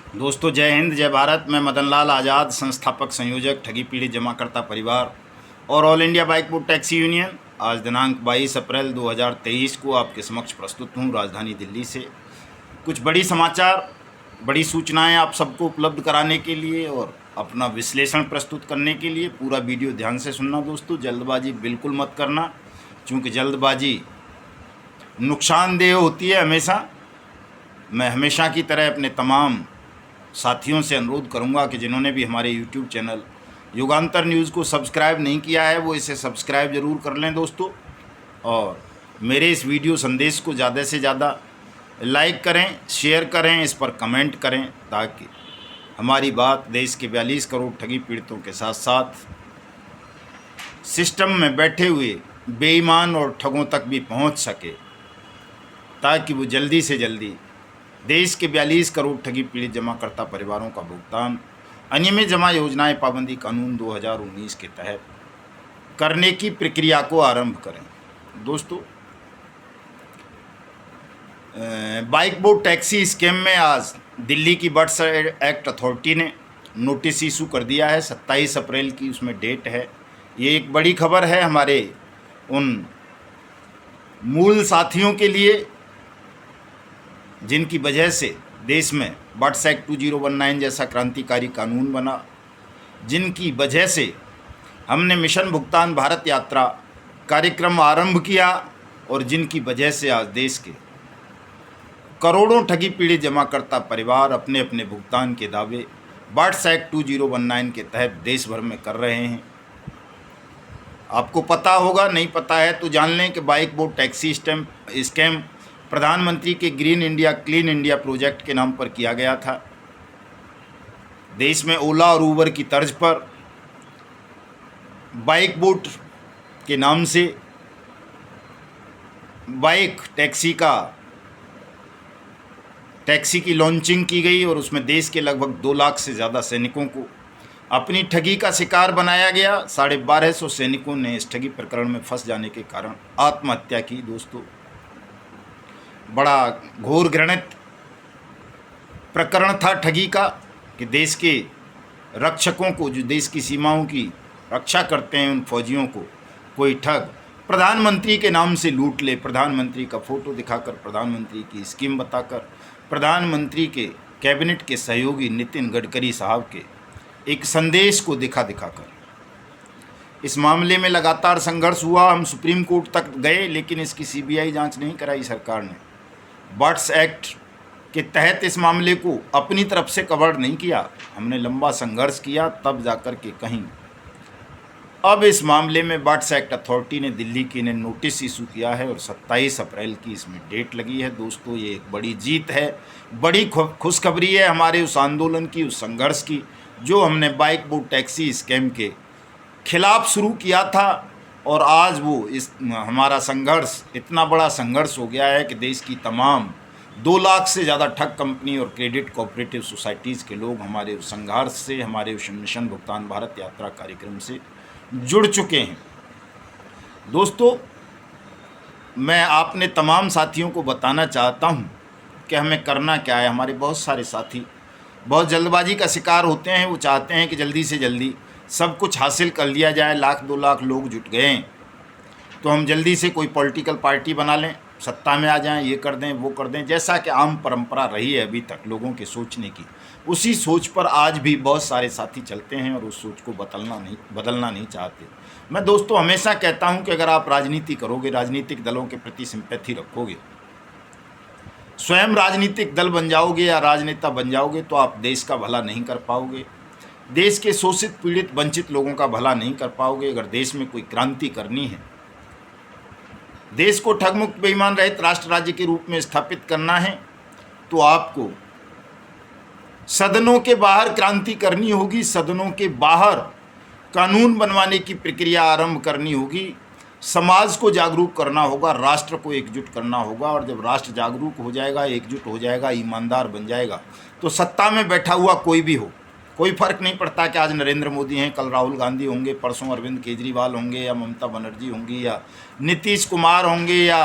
दोस्तों जय हिंद जय भारत। मैं मदन लाल आज़ाद, संस्थापक संयोजक ठगी पीड़ित जमाकर्ता परिवार और all India bike board taxi union, आज दिनांक 22 अप्रैल 2023 को आपके समक्ष प्रस्तुत हूँ राजधानी दिल्ली से। कुछ बड़ी समाचार, बड़ी सूचनाएं आप सबको उपलब्ध कराने के लिए और अपना विश्लेषण प्रस्तुत करने के लिए पूरा वीडियो ध्यान से सुनना दोस्तों। जल्दबाजी बिल्कुल मत करना, क्योंकि जल्दबाजी नुकसानदेह होती है हमेशा। मैं हमेशा की तरह अपने तमाम साथियों से अनुरोध करूंगा कि जिन्होंने भी हमारे YouTube चैनल युगांतर न्यूज़ को सब्सक्राइब नहीं किया है वो इसे सब्सक्राइब ज़रूर कर लें दोस्तों, और मेरे इस वीडियो संदेश को ज़्यादा से ज़्यादा लाइक करें, शेयर करें, इस पर कमेंट करें, ताकि हमारी बात देश के 42 करोड़ ठगी पीड़ितों के साथ साथ सिस्टम में बैठे हुए बेईमान और ठगों तक भी पहुंच सके, ताकि वो जल्दी से जल्दी देश के 42 करोड़ ठगी पीड़ित जमाकर्ता परिवारों का भुगतान अनियमित जमा योजनाएं पाबंदी कानून 2019 के तहत करने की प्रक्रिया को आरंभ करें। दोस्तों, बाइक बोर्ड टैक्सी स्कैम में आज दिल्ली की बट्स एक्ट अथॉरिटी ने नोटिस इशू कर दिया है। 27 अप्रैल की उसमें डेट है। ये एक बड़ी खबर है हमारे उन मूल साथियों के लिए जिनकी वजह से देश में बट्स एक्ट 2019 जैसा क्रांतिकारी कानून बना, जिनकी वजह से हमने मिशन भुगतान भारत यात्रा कार्यक्रम आरंभ किया और जिनकी वजह से आज देश के करोड़ों ठगी पीड़ित जमाकर्ता परिवार अपने अपने भुगतान के दावे बट्स एक्ट 2019 के तहत देश भर में कर रहे हैं। आपको पता होगा, नहीं पता है तो जान लें कि बाइक बोर्ड टैक्सी स्कैम प्रधानमंत्री के green India clean India project के नाम पर किया गया था। देश में ओला और उबर की तर्ज पर बाइक बोट के नाम से बाइक टैक्सी की लॉन्चिंग की गई और उसमें देश के लगभग 2 लाख से ज़्यादा सैनिकों को अपनी ठगी का शिकार बनाया गया। 1250 सैनिकों ने इस ठगी प्रकरण में फंस जाने के कारण आत्महत्या की। दोस्तों, बड़ा घोर घृणित प्रकरण था ठगी का, कि देश के रक्षकों को, जो देश की सीमाओं की रक्षा करते हैं, उन फौजियों को कोई ठग प्रधानमंत्री के नाम से लूट ले। प्रधानमंत्री का फ़ोटो दिखाकर, प्रधानमंत्री की स्कीम बताकर, प्रधानमंत्री के कैबिनेट के सहयोगी नितिन गडकरी साहब के एक संदेश को दिखाकर। इस मामले में लगातार संघर्ष हुआ। हम सुप्रीम कोर्ट तक गए, लेकिन इसकी CBI जांच नहीं कराई सरकार ने। बट्स एक्ट के तहत इस मामले को अपनी तरफ से कवर नहीं किया। हमने लंबा संघर्ष किया, तब जाकर के कहीं अब इस मामले में बट्स एक्ट अथॉरिटी ने दिल्ली की ने नोटिस इशू किया है और 27 अप्रैल की इसमें डेट लगी है। दोस्तों, ये एक बड़ी जीत है, बड़ी खुशखबरी है हमारे उस आंदोलन की, उस संघर्ष की, जो हमने बाइक बोर्ड टैक्सी स्कैम के खिलाफ शुरू किया था। और आज वो हमारा संघर्ष इतना बड़ा संघर्ष हो गया है कि देश की तमाम 2 लाख से ज़्यादा ठग कंपनी और क्रेडिट कोऑपरेटिव सोसाइटीज़ के लोग हमारे उस संघर्ष से, हमारे उस मिशन भुगतान भारत यात्रा कार्यक्रम से जुड़ चुके हैं। दोस्तों, मैं आपने तमाम साथियों को बताना चाहता हूँ कि हमें करना क्या है। हमारे बहुत सारे साथी बहुत जल्दबाजी का शिकार होते हैं। वो चाहते हैं कि जल्दी से जल्दी सब कुछ हासिल कर लिया जाए। 1-2 लाख लोग जुट गए हैं तो हम जल्दी से कोई पॉलिटिकल पार्टी बना लें, सत्ता में आ जाएं, ये कर दें, वो कर दें, जैसा कि आम परंपरा रही है अभी तक लोगों के सोचने की। उसी सोच पर आज भी बहुत सारे साथी चलते हैं और उस सोच को बदलना नहीं चाहते। मैं दोस्तों हमेशा कहता हूं कि अगर आप राजनीति करोगे, राजनीतिक दलों के प्रति सिंपैथी रखोगे, स्वयं राजनीतिक दल बन जाओगे या राजनेता बन जाओगे, तो आप देश का भला नहीं कर पाओगे, देश के शोषित पीड़ित वंचित लोगों का भला नहीं कर पाओगे। अगर देश में कोई क्रांति करनी है, देश को ठगमुक्त बेईमान रहित राष्ट्र राज्य के रूप में स्थापित करना है, तो आपको सदनों के बाहर क्रांति करनी होगी। सदनों के बाहर कानून बनवाने की प्रक्रिया आरंभ करनी होगी। समाज को जागरूक करना होगा, राष्ट्र को एकजुट करना होगा। और जब राष्ट्र जागरूक हो जाएगा, एकजुट हो जाएगा, ईमानदार बन जाएगा, तो सत्ता में बैठा हुआ कोई भी हो, कोई फर्क नहीं पड़ता कि आज नरेंद्र मोदी हैं, कल राहुल गांधी होंगे, परसों अरविंद केजरीवाल होंगे, या ममता बनर्जी होंगी, या नीतीश कुमार होंगे, या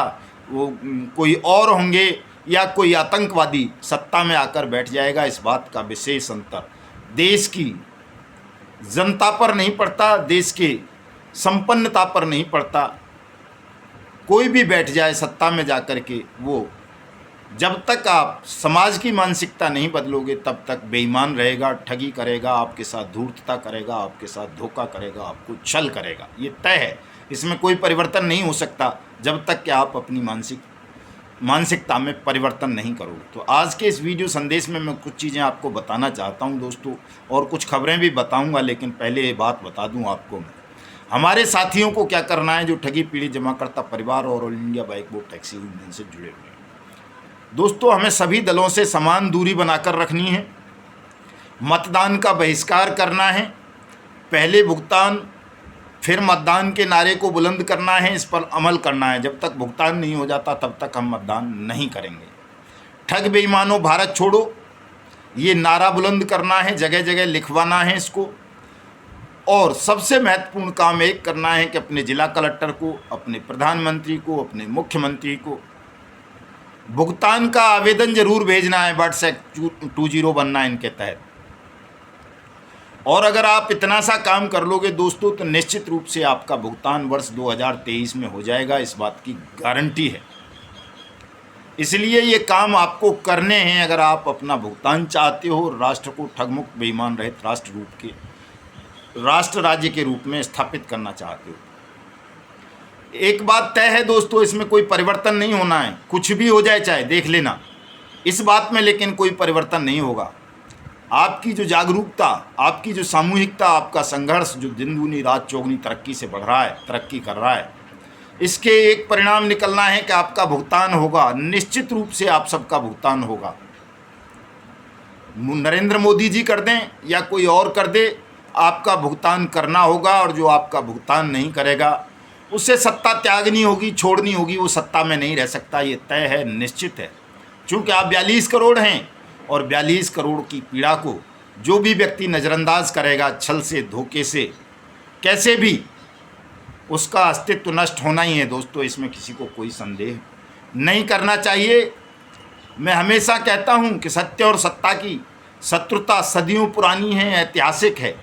वो कोई और होंगे, या कोई आतंकवादी सत्ता में आकर बैठ जाएगा, इस बात का विशेष अंतर देश की जनता पर नहीं पड़ता, देश के संपन्नता पर नहीं पड़ता। कोई भी बैठ जाए सत्ता में जाकर के, वो जब तक आप समाज की मानसिकता नहीं बदलोगे तब तक बेईमान रहेगा, ठगी करेगा, आपके साथ धूर्तता करेगा, आपके साथ धोखा करेगा, आपको छल करेगा। ये तय है, इसमें कोई परिवर्तन नहीं हो सकता जब तक कि आप अपनी मानसिकता में परिवर्तन नहीं करोगे। तो आज के इस वीडियो संदेश में मैं कुछ चीज़ें आपको बताना चाहता हूं दोस्तों, और कुछ खबरें भी बताऊंगा, लेकिन पहले ये बात बता दूं आपको मैं, हमारे साथियों को क्या करना है जो ठगी पीड़ित जमाकर्ता परिवार और all India bike board taxi union से जुड़े हुए हैं। दोस्तों, हमें सभी दलों से समान दूरी बनाकर रखनी है, मतदान का बहिष्कार करना है, पहले भुगतान फिर मतदान के नारे को बुलंद करना है, इस पर अमल करना है। जब तक भुगतान नहीं हो जाता तब तक हम मतदान नहीं करेंगे। ठग बेईमानों भारत छोड़ो, ये नारा बुलंद करना है, जगह जगह लिखवाना है इसको। और सबसे महत्वपूर्ण काम एक करना है कि अपने जिला कलेक्टर को, अपने प्रधानमंत्री को, अपने मुख्यमंत्री को भुगतान का आवेदन जरूर भेजना है व्हाट्सएप 2019 के तहत। और अगर आप इतना सा काम कर लोगे दोस्तों तो निश्चित रूप से आपका भुगतान वर्ष 2023 में हो जाएगा, इस बात की गारंटी है। इसलिए ये काम आपको करने हैं अगर आप अपना भुगतान चाहते हो, राष्ट्र को ठगमुक्त बेईमान रहित राष्ट्र राज्य के रूप में स्थापित करना चाहते हो। एक बात तय है दोस्तों, इसमें कोई परिवर्तन नहीं होना है, कुछ भी हो जाए चाहे देख लेना, इस बात में लेकिन कोई परिवर्तन नहीं होगा। आपकी जो जागरूकता, आपकी जो सामूहिकता, आपका संघर्ष जो दिन दूनी रात चौगुनी तरक्की से बढ़ रहा है, तरक्की कर रहा है, इसके एक परिणाम निकलना है कि आपका भुगतान होगा, निश्चित रूप से आप सबका भुगतान होगा। नरेंद्र मोदी जी कर दें या कोई और कर दे, आपका भुगतान करना होगा। और जो आपका भुगतान नहीं करेगा उससे सत्ता त्यागनी होगी, छोड़नी होगी, वो सत्ता में नहीं रह सकता, ये तय है, निश्चित है। चूँकि आप 42 करोड़ हैं और 42 करोड़ की पीड़ा को जो भी व्यक्ति नज़रअंदाज करेगा, छल से, धोखे से, कैसे भी, उसका अस्तित्व नष्ट होना ही है दोस्तों, इसमें किसी को कोई संदेह नहीं करना चाहिए। मैं हमेशा कहता हूं कि सत्य और सत्ता की शत्रुता सदियों पुरानी है, ऐतिहासिक है।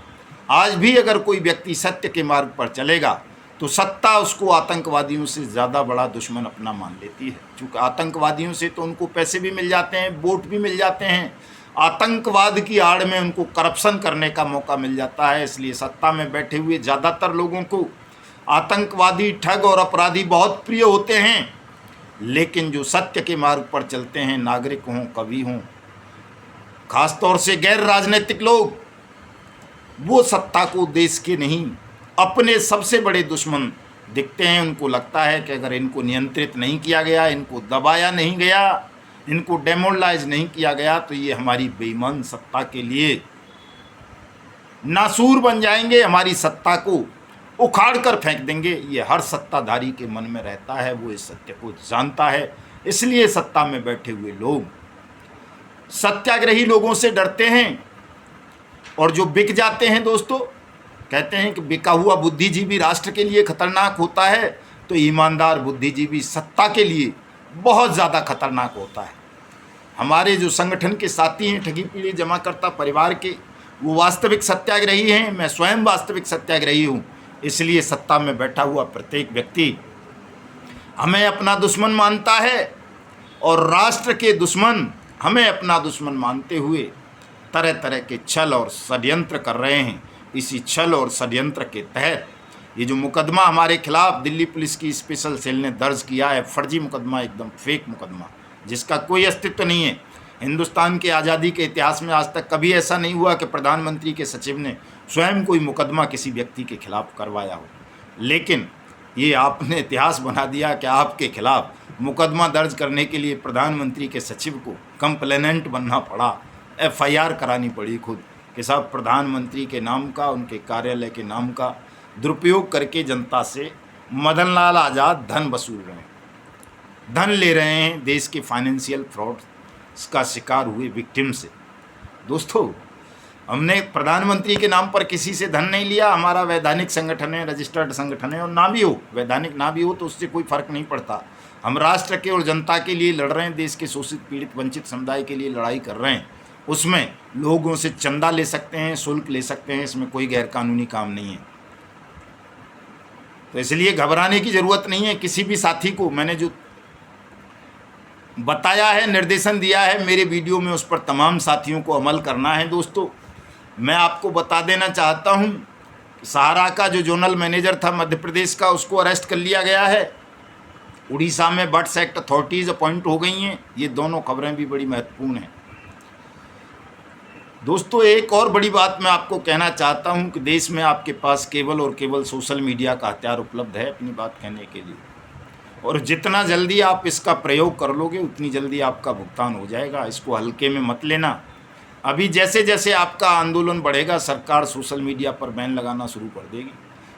आज भी अगर कोई व्यक्ति सत्य के मार्ग पर चलेगा तो सत्ता उसको आतंकवादियों से ज़्यादा बड़ा दुश्मन अपना मान लेती है। क्योंकि आतंकवादियों से तो उनको पैसे भी मिल जाते हैं, वोट भी मिल जाते हैं, आतंकवाद की आड़ में उनको करप्शन करने का मौका मिल जाता है। इसलिए सत्ता में बैठे हुए ज़्यादातर लोगों को आतंकवादी, ठग और अपराधी बहुत प्रिय होते हैं। लेकिन जो सत्य के मार्ग पर चलते हैं, नागरिक हों, कवि हों, खासतौर से गैर राजनीतिक लोग, वो सत्ता को देश के नहीं अपने सबसे बड़े दुश्मन दिखते हैं। उनको लगता है कि अगर इनको नियंत्रित नहीं किया गया, इनको दबाया नहीं गया, इनको डेमोरलाइज नहीं किया गया तो ये हमारी बेईमान सत्ता के लिए नासूर बन जाएंगे, हमारी सत्ता को उखाड़ कर फेंक देंगे। ये हर सत्ताधारी के मन में रहता है, वो इस सत्य को जानता है। इसलिए सत्ता में बैठे हुए लोग सत्याग्रही लोगों से डरते हैं। और जो बिक जाते हैं दोस्तों, कहते हैं कि बिका हुआ बुद्धिजीवी राष्ट्र के लिए खतरनाक होता है, तो ईमानदार बुद्धिजीवी सत्ता के लिए बहुत ज़्यादा खतरनाक होता है। हमारे जो संगठन के साथी हैं ठगी पीड़ित जमाकर्ता परिवार के, वो वास्तविक सत्याग्रही हैं। मैं स्वयं वास्तविक सत्याग्रही हूँ। इसलिए सत्ता में बैठा हुआ प्रत्येक व्यक्ति हमें अपना दुश्मन मानता है और राष्ट्र के दुश्मन हमें अपना दुश्मन मानते हुए तरह तरह के छल और षड्यंत्र कर रहे हैं। इसी छल और षड्यंत्र के तहत ये जो मुकदमा हमारे खिलाफ दिल्ली पुलिस की स्पेशल सेल ने दर्ज किया है, फर्जी मुकदमा, एकदम फेक मुकदमा, जिसका कोई अस्तित्व नहीं है। हिंदुस्तान के आज़ादी के इतिहास में आज तक कभी ऐसा नहीं हुआ कि प्रधानमंत्री के सचिव ने स्वयं कोई मुकदमा किसी व्यक्ति के खिलाफ करवाया हो। लेकिन ये आपने इतिहास बना दिया कि आपके खिलाफ मुकदमा दर्ज करने के लिए प्रधानमंत्री के सचिव को कंप्लेनेंट बनना पड़ा, FIR करानी पड़ी खुद, कि साहब प्रधानमंत्री के नाम का, उनके कार्यालय के नाम का दुरुपयोग करके जनता से मदन लाल आज़ाद धन वसूल रहे हैं, धन ले रहे हैं देश के फाइनेंशियल फ्रॉड का शिकार हुए विक्टिम से। दोस्तों, हमने प्रधानमंत्री के नाम पर किसी से धन नहीं लिया। हमारा वैधानिक संगठन है, रजिस्टर्ड संगठन है, और ना भी हो, वैधानिक ना भी हो तो उससे कोई फ़र्क नहीं पड़ता। हम राष्ट्र के और जनता के लिए लड़ रहे हैं, देश के शोषित पीड़ित वंचित समुदाय के लिए लड़ाई कर रहे हैं। उसमें लोगों से चंदा ले सकते हैं, शुल्क ले सकते हैं, इसमें कोई गैरकानूनी काम नहीं है। तो इसलिए घबराने की ज़रूरत नहीं है। किसी भी साथी को मैंने जो बताया है, निर्देशन दिया है मेरे वीडियो में, उस पर तमाम साथियों को अमल करना है। दोस्तों, मैं आपको बता देना चाहता हूं, सहारा का जो जोनल मैनेजर था मध्य प्रदेश का, उसको अरेस्ट कर लिया गया है। उड़ीसा में बर्ड्स एक्ट अथॉरिटीज़ अपॉइंट हो गई हैं। ये दोनों खबरें भी बड़ी महत्वपूर्ण हैं। दोस्तों, एक और बड़ी बात मैं आपको कहना चाहता हूं कि देश में आपके पास केवल और केवल सोशल मीडिया का हथियार उपलब्ध है अपनी बात कहने के लिए, और जितना जल्दी आप इसका प्रयोग कर लोगे उतनी जल्दी आपका भुगतान हो जाएगा। इसको हल्के में मत लेना। अभी जैसे जैसे आपका आंदोलन बढ़ेगा, सरकार सोशल मीडिया पर बैन लगाना शुरू कर देगी।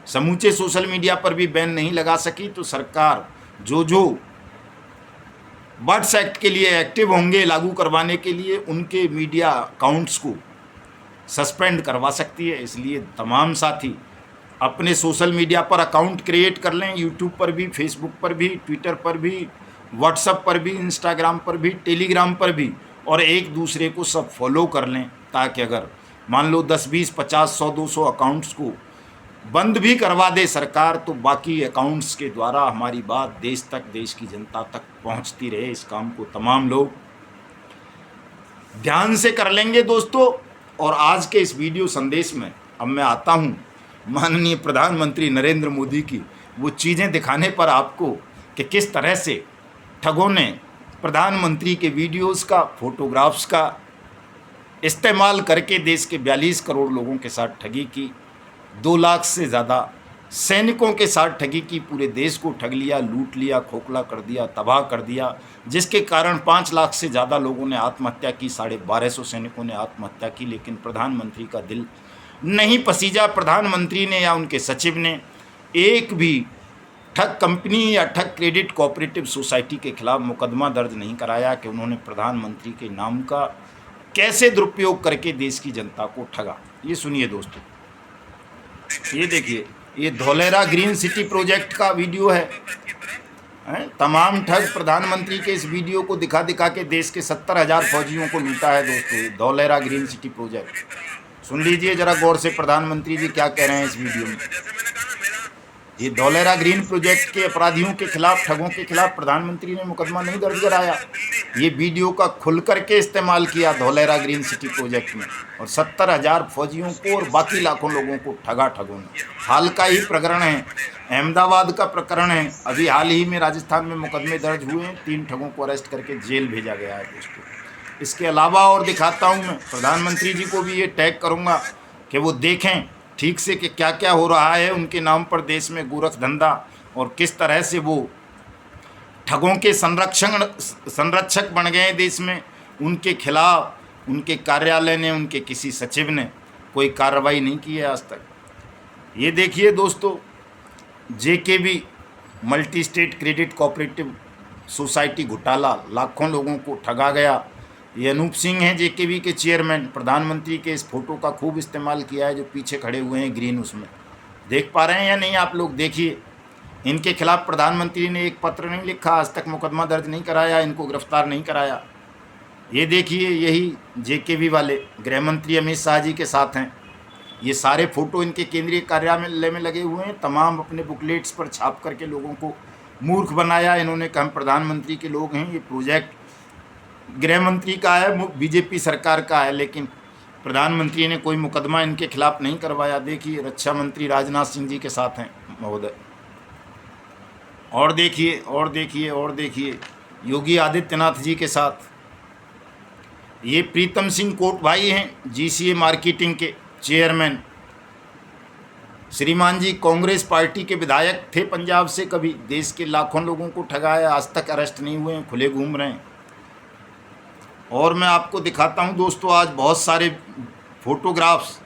समूचे सोशल मीडिया पर भी बैन नहीं लगा सकी तो सरकार जो बर्ड्स एक्ट के लिए एक्टिव होंगे लागू करवाने के लिए, उनके मीडिया अकाउंट्स को सस्पेंड करवा सकती है। इसलिए तमाम साथी अपने सोशल मीडिया पर अकाउंट क्रिएट कर लें, यूट्यूब पर भी, फेसबुक पर भी, ट्विटर पर भी, व्हाट्सएप पर भी, इंस्टाग्राम पर भी, टेलीग्राम पर भी, और एक दूसरे को सब फॉलो कर लें, ताकि अगर मान लो 10, 20, 50, 100, 200 अकाउंट्स को बंद भी करवा दे सरकार, तो बाकी अकाउंट्स के द्वारा हमारी बात देश तक, देश की जनता तक पहुंचती रहे। इस काम को तमाम लोग ध्यान से कर लेंगे दोस्तों। और आज के इस वीडियो संदेश में अब मैं आता हूं माननीय प्रधानमंत्री नरेंद्र मोदी की वो चीज़ें दिखाने पर आपको कि किस तरह से ठगों ने प्रधानमंत्री के वीडियोस का, फोटोग्राफ्स का इस्तेमाल करके देश के 42 करोड़ लोगों के साथ ठगी की, 2 लाख से ज़्यादा सैनिकों के साथ ठगी की, पूरे देश को ठग लिया, लूट लिया, खोखला कर दिया, तबाह कर दिया, जिसके कारण 5 लाख से ज़्यादा लोगों ने आत्महत्या की, 1250 सैनिकों ने आत्महत्या की। लेकिन प्रधानमंत्री का दिल नहीं पसीजा। प्रधानमंत्री ने या उनके सचिव ने एक भी ठग कंपनी या ठग क्रेडिट कोऑपरेटिव सोसाइटी के खिलाफ मुकदमा दर्ज नहीं कराया कि उन्होंने प्रधानमंत्री के नाम का कैसे दुरुपयोग करके देश की जनता को ठगा। ये सुनिए दोस्तों, ये देखिए, ये धौलेरा ग्रीन सिटी प्रोजेक्ट का वीडियो है। तमाम ठग प्रधानमंत्री के इस वीडियो को दिखा दिखा के देश के 70,000 फौजियों को लूटा है दोस्तों। धौलेरा ग्रीन सिटी प्रोजेक्ट सुन लीजिए जरा गौर से, प्रधानमंत्री जी क्या कह रहे हैं इस वीडियो में। ये धौलेरा ग्रीन प्रोजेक्ट के अपराधियों के खिलाफ, ठगों के खिलाफ प्रधानमंत्री ने मुकदमा नहीं दर्ज कराया। ये वीडियो का खुल करके इस्तेमाल किया धौलेरा ग्रीन सिटी प्रोजेक्ट में, और 70,000 फौजियों को और बाकी लाखों लोगों को ठगा ठगों ने। हाल का ही प्रकरण है, अहमदाबाद का प्रकरण है। अभी हाल ही में राजस्थान में मुकदमे दर्ज हुए हैं, 3 ठगों को अरेस्ट करके जेल भेजा गया है दोस्तों। इसके अलावा और दिखाता हूँ मैं, प्रधानमंत्री जी को भी ये टैग करूँगा कि वो देखें ठीक से कि क्या क्या हो रहा है उनके नाम पर देश में गोरख धंधा, और किस तरह से वो ठगों के संरक्षक बन गए देश में। उनके खिलाफ उनके कार्यालय ने, उनके किसी सचिव ने कोई कार्रवाई नहीं की है आज तक। ये देखिए दोस्तों, JKB multi state credit cooperative society घोटाला, लाखों लोगों को ठगा गया। ये अनूप सिंह हैं जेकेबी के चेयरमैन। प्रधानमंत्री के इस फोटो का खूब इस्तेमाल किया है, जो पीछे खड़े हुए हैं ग्रीन, उसमें देख पा रहे हैं या नहीं आप लोग? देखिए, इनके खिलाफ प्रधानमंत्री ने एक पत्र नहीं लिखा, आज तक मुकदमा दर्ज नहीं कराया, इनको गिरफ्तार नहीं कराया। ये देखिए, यही जेकेबी वाले गृह मंत्री अमित शाह जी के साथ हैं। ये सारे फोटो इनके केंद्रीय कार्यालय में लगे हुए हैं। तमाम अपने बुकलेट्स पर छाप करके लोगों को मूर्ख बनाया इन्होंने, कहा हम प्रधानमंत्री के लोग हैं। ये प्रोजेक्ट गृह मंत्री का है, बीजेपी सरकार का है, लेकिन प्रधानमंत्री ने कोई मुकदमा इनके खिलाफ नहीं करवाया। देखिए, रक्षा मंत्री राजनाथ सिंह जी के साथ हैं महोदय। और देखिए, और देखिए, और देखिए, योगी आदित्यनाथ जी के साथ। ये प्रीतम सिंह कोट भाई हैं, जीसीए मार्केटिंग के चेयरमैन। श्रीमान जी कांग्रेस पार्टी के विधायक थे पंजाब से, कभी देश के लाखों लोगों को ठगाया, आज तक अरेस्ट नहीं हुए हैं, खुले घूम रहे हैं। और मैं आपको दिखाता हूं दोस्तों आज बहुत सारे फोटोग्राफ्स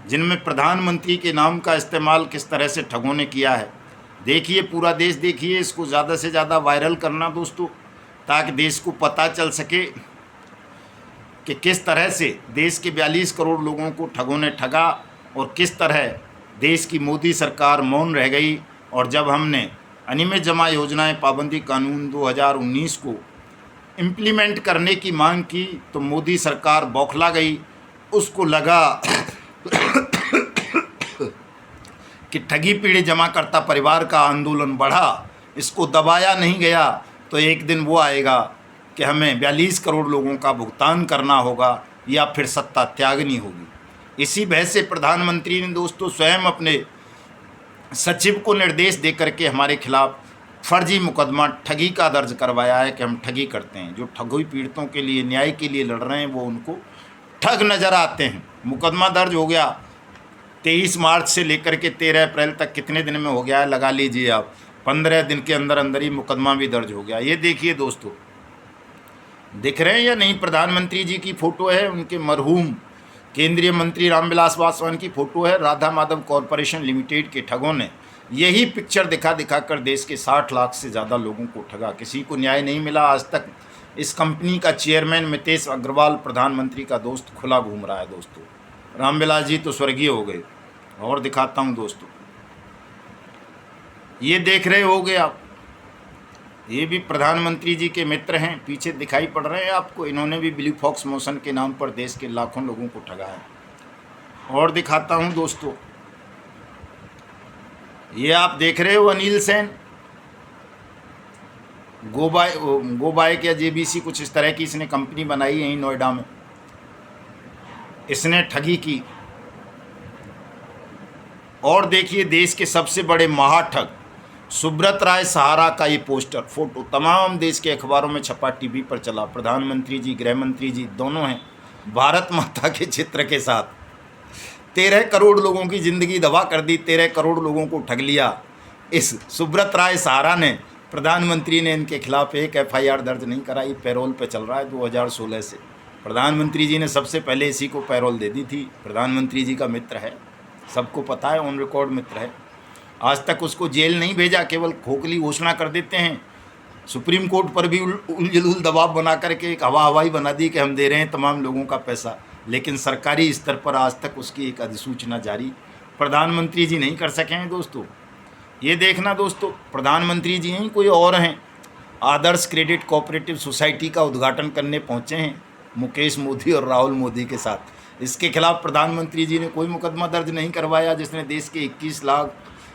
जिनमें प्रधानमंत्री के नाम का इस्तेमाल किस तरह से ठगों ने किया है। देखिए, पूरा देश देखिए, इसको ज़्यादा से ज़्यादा वायरल करना दोस्तों, ताकि देश को पता चल सके कि किस तरह से देश के 42 करोड़ लोगों को ठगों ने ठगा, और किस तरह देश की मोदी सरकार मौन रह गई। और जब हमने अनियमित जमा योजनाएं पाबंदी कानून 2019 को इम्प्लीमेंट करने की मांग की तो मोदी सरकार बौखला गई। उसको लगा कि ठगी पीड़ित जमाकर्ता परिवार का आंदोलन बढ़ा, इसको दबाया नहीं गया तो एक दिन वो आएगा कि हमें 42 करोड़ लोगों का भुगतान करना होगा या फिर सत्ता त्यागनी होगी। इसी बहस से प्रधानमंत्री ने दोस्तों स्वयं अपने सचिव को निर्देश दे करके हमारे खिलाफ फर्जी मुकदमा ठगी का दर्ज करवाया है कि हम ठगी करते हैं। जो ठगी पीड़ितों के लिए न्याय के लिए लड़ रहे हैं वो उनको ठग नज़र आते हैं। मुकदमा दर्ज हो गया 23 मार्च से लेकर के 13 अप्रैल तक, कितने दिन में हो गया है लगा लीजिए आप, 15 दिन के अंदर अंदर ही मुकदमा भी दर्ज हो गया। ये देखिए दोस्तों, दिख रहे हैं या नहीं, प्रधानमंत्री जी की फ़ोटो है, उनके मरहूम केंद्रीय मंत्री रामविलास पासवान की फ़ोटो है। राधा माधव कॉरपोरेशन लिमिटेड के ठगों ने यही पिक्चर दिखा कर देश के 60 लाख से ज़्यादा लोगों को ठगा। किसी को न्याय नहीं मिला आज तक। इस कंपनी का चेयरमैन मितेश अग्रवाल प्रधानमंत्री का दोस्त खुला घूम रहा है दोस्तों। रामविलास जी तो स्वर्गीय हो गए। और दिखाता हूँ दोस्तों, ये देख रहे होगे आप, ये भी प्रधानमंत्री जी के मित्र हैं, पीछे दिखाई पड़ रहे हैं आपको। इन्होंने भी ब्लू फॉक्स मोशन के नाम पर देश के लाखों लोगों को ठगा है। और दिखाता हूं दोस्तों, ये आप देख रहे हो अनिल सेन, गोबाइक या जेबीसी कुछ इस तरह की इसने कंपनी बनाई यहीं नोएडा में। इसने ठगी की। और देखिए देश के सबसे बड़े महाठग सुब्रत राय सहारा का ये पोस्टर फोटो तमाम देश के अखबारों में छपा, टीवी पर चला। प्रधानमंत्री जी, गृह मंत्री जी दोनों हैं, भारत माता के चित्र के साथ। 13 करोड़ लोगों की ज़िंदगी दबा कर दी, 13 करोड़ लोगों को ठग लिया इस सुब्रत राय सहारा ने। प्रधानमंत्री ने इनके खिलाफ एक FIR दर्ज नहीं कराई, पैरोल पे चल रहा है 2016 से। प्रधानमंत्री जी ने सबसे पहले इसी को पैरोल दे दी थी। प्रधानमंत्री जी का मित्र है, सबको पता है, ऑन रिकॉर्ड मित्र है। आज तक उसको जेल नहीं भेजा, केवल खोखली घोषणा कर देते हैं। सुप्रीम कोर्ट पर भी उलझुल दबाव बना करके एक हवाई बना दी कि हम दे रहे हैं तमाम लोगों का पैसा, लेकिन सरकारी स्तर पर आज तक उसकी एक अधिसूचना जारी प्रधानमंत्री जी नहीं कर सके हैं दोस्तों। ये देखना दोस्तों, प्रधानमंत्री जी नहीं कोई और हैं, आदर्श क्रेडिट कोऑपरेटिव सोसाइटी का उद्घाटन करने पहुँचे हैं मुकेश मोदी और राहुल मोदी के साथ। इसके खिलाफ प्रधानमंत्री जी ने कोई मुकदमा दर्ज नहीं करवाया, जिसने देश के 21 लाख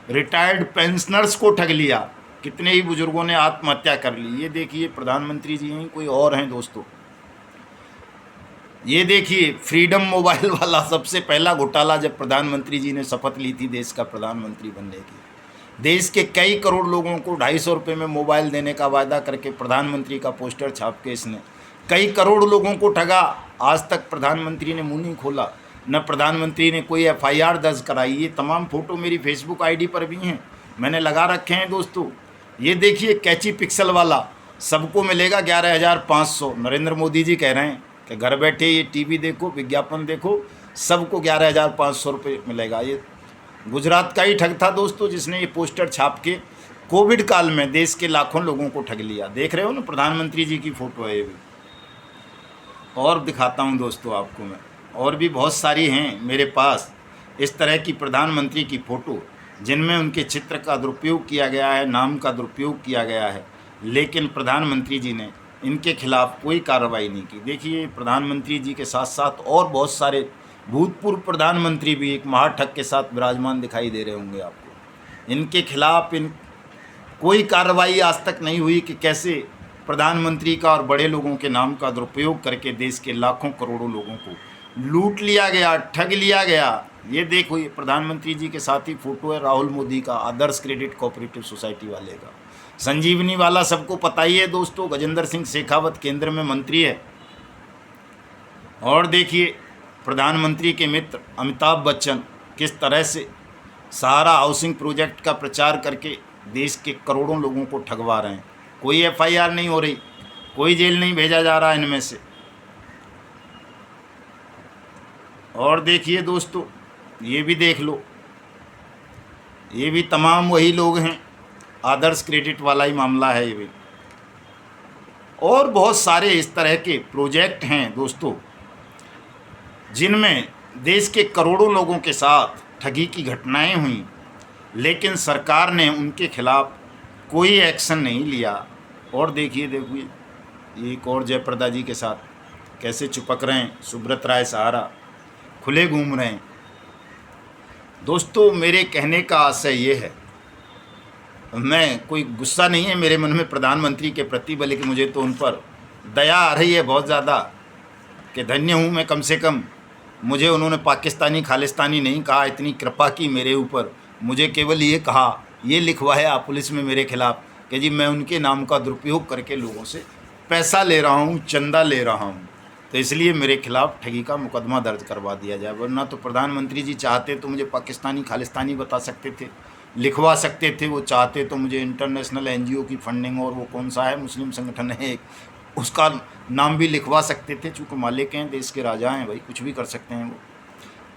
रिटायर्ड पेंशनर्स को ठग लिया। कितने ही बुजुर्गों ने आत्महत्या कर ली। ये देखिए प्रधानमंत्री जी हैं कोई और हैं दोस्तों। ये देखिए फ्रीडम मोबाइल वाला सबसे पहला घोटाला, जब प्रधानमंत्री जी ने शपथ ली थी देश का प्रधानमंत्री बनने की। देश के कई करोड़ लोगों को 250 रुपये में मोबाइल देने का वायदा करके प्रधानमंत्री का पोस्टर छाप के इसने कई करोड़ लोगों को ठगा। आज तक प्रधानमंत्री ने मुंह नहीं खोला, न प्रधानमंत्री ने कोई FIR दर्ज कराई। ये तमाम फ़ोटो मेरी फेसबुक ID पर भी हैं, मैंने लगा रखे हैं दोस्तों। ये देखिए कैची पिक्सल वाला, सबको मिलेगा 11,500। नरेंद्र मोदी जी कह रहे हैं कि घर बैठे ये TV देखो, विज्ञापन देखो, सबको 11,500 रुपये मिलेगा। ये गुजरात का ही ठग था दोस्तों, जिसने ये पोस्टर छाप के कोविड काल में देश के लाखों लोगों को ठग लिया। देख रहे हो ना, प्रधानमंत्री जी की फ़ोटो है ये भी। और दिखाता हूँ दोस्तों आपको मैं, और भी बहुत सारी हैं मेरे पास इस तरह की प्रधानमंत्री की फ़ोटो, जिनमें उनके चित्र का दुरुपयोग किया गया है, नाम का दुरुपयोग किया गया है, लेकिन प्रधानमंत्री जी ने इनके खिलाफ कोई कार्रवाई नहीं की। देखिए प्रधानमंत्री जी के साथ साथ और बहुत सारे भूतपूर्व प्रधानमंत्री भी एक महाठग के साथ विराजमान दिखाई दे रहे होंगे आपको। इनके खिलाफ कोई कार्रवाई आज तक नहीं हुई कि कैसे प्रधानमंत्री का और बड़े लोगों के नाम का दुरुपयोग करके देश के लाखों करोड़ों लोगों को लूट लिया गया, ठग लिया गया। ये देखो, ये प्रधानमंत्री जी के साथ ही फ़ोटो है राहुल मोदी का, आदर्श क्रेडिट कोऑपरेटिव सोसाइटी वाले का। संजीवनी वाला सबको पता ही है दोस्तों, गजेंद्र सिंह शेखावत केंद्र में मंत्री है। और देखिए प्रधानमंत्री के मित्र अमिताभ बच्चन किस तरह से सहारा हाउसिंग प्रोजेक्ट का प्रचार करके देश के करोड़ों लोगों को ठगवा रहे हैं। कोई FIR नहीं हो रही, कोई जेल नहीं भेजा जा रहा इनमें से। और देखिए दोस्तों, ये भी देख लो, ये भी तमाम वही लोग हैं, आदर्श क्रेडिट वाला ही मामला है ये भी। और बहुत सारे इस तरह के प्रोजेक्ट हैं दोस्तों, जिनमें देश के करोड़ों लोगों के साथ ठगी की घटनाएं हुई, लेकिन सरकार ने उनके खिलाफ कोई एक्शन नहीं लिया। और देखिए एक और जयप्रदा जी के साथ कैसे चिपक रहे हैं, सुब्रत राय सहारा खुले घूम रहे हैं। दोस्तों, मेरे कहने का आशय ये है, मैं कोई गुस्सा नहीं है मेरे मन में प्रधानमंत्री के प्रति, बल्कि मुझे तो उन पर दया आ रही है बहुत ज़्यादा कि धन्य हूँ मैं, कम से कम मुझे उन्होंने पाकिस्तानी खालिस्तानी नहीं कहा, इतनी कृपा की मेरे ऊपर। मुझे केवल ये कहा, ये लिखवाया पुलिस में मेरे खिलाफ कि जी मैं उनके नाम का दुरुपयोग करके लोगों से पैसा ले रहा हूँ, चंदा ले रहा हूँ, तो इसलिए मेरे खिलाफ ठगी का मुकदमा दर्ज करवा दिया जाए। वरना तो प्रधानमंत्री जी चाहते तो मुझे पाकिस्तानी खालिस्तानी बता सकते थे, लिखवा सकते थे। वो चाहते तो मुझे इंटरनेशनल एनजीओ की फंडिंग और वो कौन सा है मुस्लिम संगठन है एक, उसका नाम भी लिखवा सकते थे। चूँकि मालिक हैं, देश के राजा हैं भाई, कुछ भी कर सकते हैं, वो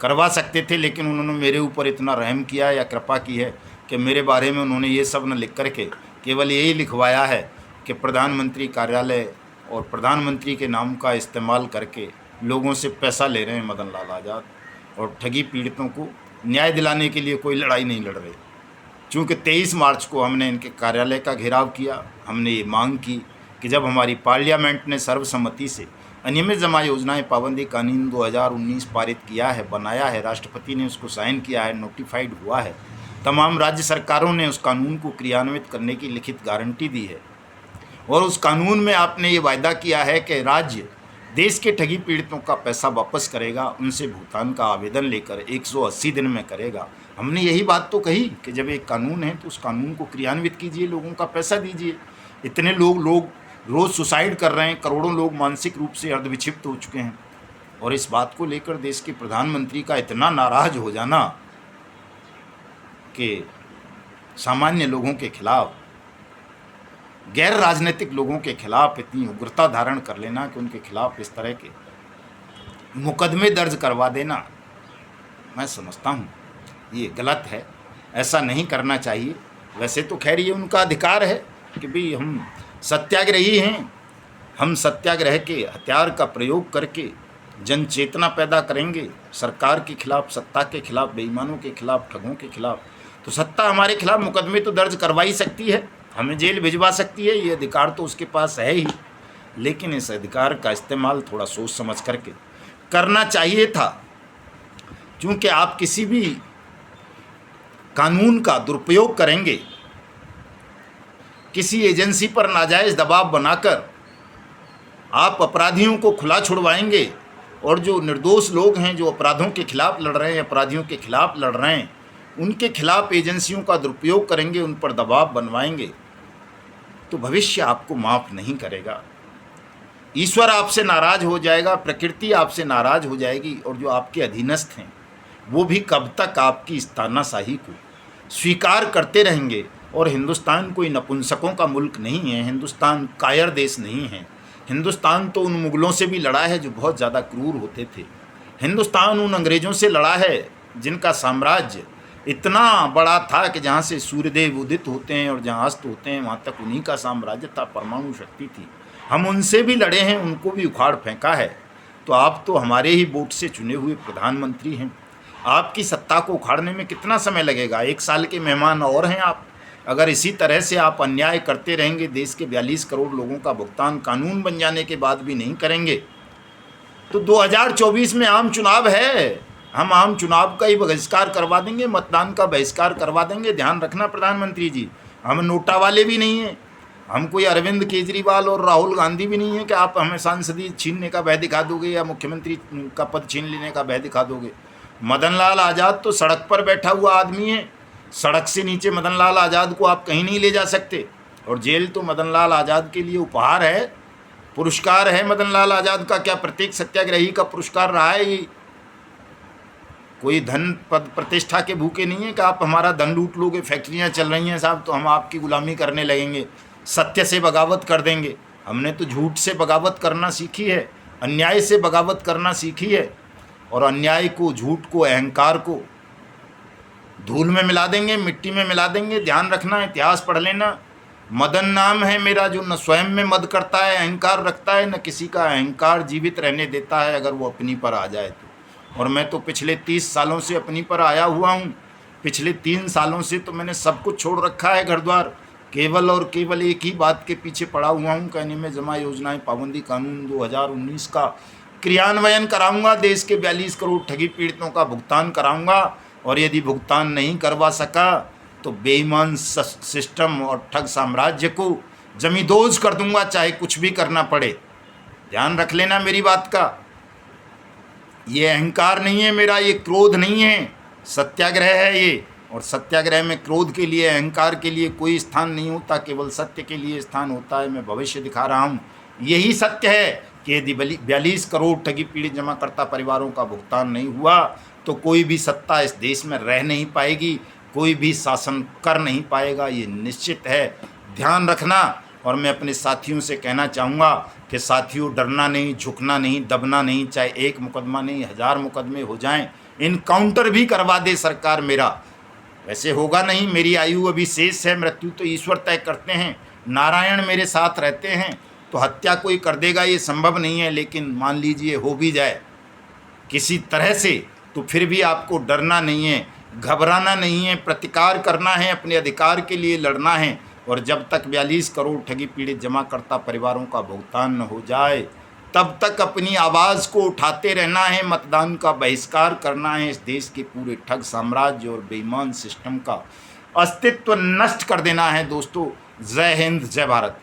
करवा सकते थे। लेकिन उन्होंने मेरे ऊपर इतना रहम किया या कृपा की है कि मेरे बारे में उन्होंने ये सब न लिख करके केवल यही लिखवाया है कि प्रधानमंत्री कार्यालय और प्रधानमंत्री के नाम का इस्तेमाल करके लोगों से पैसा ले रहे हैं मदन लाल आज़ाद, और ठगी पीड़ितों को न्याय दिलाने के लिए कोई लड़ाई नहीं लड़ रहे। चूँकि 23 मार्च को हमने इनके कार्यालय का घेराव किया, हमने ये मांग की कि जब हमारी पार्लियामेंट ने सर्वसम्मति से अनियमित जमा योजनाएं पाबंदी कानून 2019 पारित किया है, बनाया है, राष्ट्रपति ने उसको साइन किया है, नोटिफाइड हुआ है, तमाम राज्य सरकारों ने उस कानून को क्रियान्वित करने की लिखित गारंटी दी है, और उस कानून में आपने ये वायदा किया है कि राज्य देश के ठगी पीड़ितों का पैसा वापस करेगा, उनसे भुगतान का आवेदन लेकर 180 दिन में करेगा। हमने यही बात तो कही कि जब एक कानून है तो उस कानून को क्रियान्वित कीजिए, लोगों का पैसा दीजिए। इतने लोग रोज़ सुसाइड कर रहे हैं, करोड़ों लोग मानसिक रूप से अर्धविक्षिप्त हो चुके हैं, और इस बात को लेकर देश के प्रधानमंत्री का इतना नाराज हो जाना कि सामान्य लोगों के खिलाफ, गैर राजनीतिक लोगों के खिलाफ इतनी उग्रता धारण कर लेना कि उनके खिलाफ इस तरह के मुकदमे दर्ज करवा देना, मैं समझता हूँ ये गलत है, ऐसा नहीं करना चाहिए। वैसे तो खैर ये उनका अधिकार है कि भाई हम सत्याग्रही हैं, हम सत्याग्रह के हथियार का प्रयोग करके जन चेतना पैदा करेंगे सरकार के खिलाफ, सत्ता के खिलाफ, बेईमानों के खिलाफ, ठगों के खिलाफ। तो सत्ता हमारे खिलाफ मुकदमे तो दर्ज करवा ही सकती है, हमें जेल भिजवा सकती है, ये अधिकार तो उसके पास है ही। लेकिन इस अधिकार का इस्तेमाल थोड़ा सोच समझ करके करना चाहिए था। क्योंकि आप किसी भी कानून का दुरुपयोग करेंगे, किसी एजेंसी पर नाजायज़ दबाव बनाकर आप अपराधियों को खुला छुड़वाएंगे, और जो निर्दोष लोग हैं, जो अपराधों के खिलाफ लड़ रहे हैं, अपराधियों के खिलाफ लड़ रहे हैं, उनके खिलाफ एजेंसियों का दुरुपयोग करेंगे, उन पर दबाव बनवाएंगे, तो भविष्य आपको माफ़ नहीं करेगा। ईश्वर आपसे नाराज़ हो जाएगा, प्रकृति आपसे नाराज़ हो जाएगी, और जो आपके अधीनस्थ हैं वो भी कब तक आपकी इस तानाशाही को स्वीकार करते रहेंगे। और हिंदुस्तान कोई नपुंसकों का मुल्क नहीं है, हिंदुस्तान कायर देश नहीं है। हिंदुस्तान तो उन मुगलों से भी लड़ा है जो बहुत ज़्यादा क्रूर होते थे। हिंदुस्तान उन अंग्रेज़ों से लड़ा है जिनका साम्राज्य इतना बड़ा था कि जहाँ से सूर्यदेव उदित होते हैं और जहाँ अस्त होते हैं वहाँ तक उन्हीं का साम्राज्य था, परमाणु शक्ति थी। हम उनसे भी लड़े हैं, उनको भी उखाड़ फेंका है। तो आप तो हमारे ही वोट से चुने हुए प्रधानमंत्री हैं, आपकी सत्ता को उखाड़ने में कितना समय लगेगा? 1 साल के मेहमान और हैं आप। अगर इसी तरह से आप अन्याय करते रहेंगे, देश के 42 करोड़ लोगों का भुगतान कानून बन जाने के बाद भी नहीं करेंगे, तो 2024 में आम चुनाव है, हम आम चुनाव का ही बहिष्कार करवा देंगे, मतदान का बहिष्कार करवा देंगे। ध्यान रखना प्रधानमंत्री जी, हम नोटा वाले भी नहीं हैं, हम कोई अरविंद केजरीवाल और राहुल गांधी भी नहीं है कि आप हमें सांसदी छीनने का भय दिखा दोगे या मुख्यमंत्री का पद छीन लेने का भय दिखा दोगे। मदन लाल आज़ाद तो सड़क पर बैठा हुआ आदमी है, सड़क से नीचे मदन लाल आज़ाद को आप कहीं नहीं ले जा सकते, और जेल तो मदन लाल आज़ाद के लिए उपहार है, पुरस्कार है। मदन लाल आज़ाद का क्या प्रत्येक सत्याग्रही का पुरस्कार रहा है? ये कोई धन पद प्रतिष्ठा के भूखे नहीं है कि आप हमारा धन लूट लोगे, फैक्ट्रियाँ चल रही हैं साहब तो हम आपकी गुलामी करने लगेंगे, सत्य से बगावत कर देंगे। हमने तो झूठ से बगावत करना सीखी है, अन्याय से बगावत करना सीखी है, और अन्याय को, झूठ को, अहंकार को धूल में मिला देंगे, मिट्टी में मिला देंगे। ध्यान रखना, इतिहास पढ़ लेना। मदन नाम है मेरा जो न स्वयं में मद करता है, अहंकार रखता है, न किसी का अहंकार जीवित रहने देता है अगर वो अपनी पर आ जाए तो। और मैं तो पिछले 30 सालों से अपनी पर आया हुआ हूँ। पिछले 3 सालों से तो मैंने सब कुछ छोड़ रखा है, घर द्वार, केवल और केवल एक ही बात के पीछे पड़ा हुआ हूँ, कहने में जमा योजनाएं पाबंदी कानून 2019 का क्रियान्वयन कराऊंगा, देश के 42 करोड़ ठगी पीड़ितों का भुगतान कराऊंगा, और यदि भुगतान नहीं करवा सका तो बेईमान सिस्टम और ठग साम्राज्य को जमींदोज कर दूंगा, चाहे कुछ भी करना पड़े। ध्यान रख लेना मेरी बात का। ये अहंकार नहीं है मेरा, ये क्रोध नहीं है, सत्याग्रह है ये। और सत्याग्रह में क्रोध के लिए, अहंकार के लिए कोई स्थान नहीं होता, केवल सत्य के लिए स्थान होता है। मैं भविष्य दिखा रहा हूँ। यही सत्य है कि यदि 42 करोड़ ठगी पीड़ित जमाकर्ता परिवारों का भुगतान नहीं हुआ तो कोई भी सत्ता इस देश में रह नहीं पाएगी, कोई भी शासन कर नहीं पाएगा, ये निश्चित है। ध्यान रखना। और मैं अपने साथियों से कहना चाहूँगा कि साथियों, डरना नहीं, झुकना नहीं, दबना नहीं, चाहे एक मुकदमा नहीं 1000 मुकदमे हो जाएं, इनकाउंटर भी करवा दे सरकार मेरा। वैसे होगा नहीं, मेरी आयु अभी शेष है, मृत्यु तो ईश्वर तय करते हैं, नारायण मेरे साथ रहते हैं, तो हत्या कोई कर देगा ये संभव नहीं है। लेकिन मान लीजिए हो भी जाए किसी तरह से, तो फिर भी आपको डरना नहीं है, घबराना नहीं है, प्रतिकार करना है, अपने अधिकार के लिए लड़ना है। और जब तक 42 करोड़ ठगी पीड़ित जमाकर्ता परिवारों का भुगतान न हो जाए, तब तक अपनी आवाज़ को उठाते रहना है, मतदान का बहिष्कार करना है, इस देश के पूरे ठग साम्राज्य और बेईमान सिस्टम का अस्तित्व नष्ट कर देना है। दोस्तों, जय हिंद, जय भारत।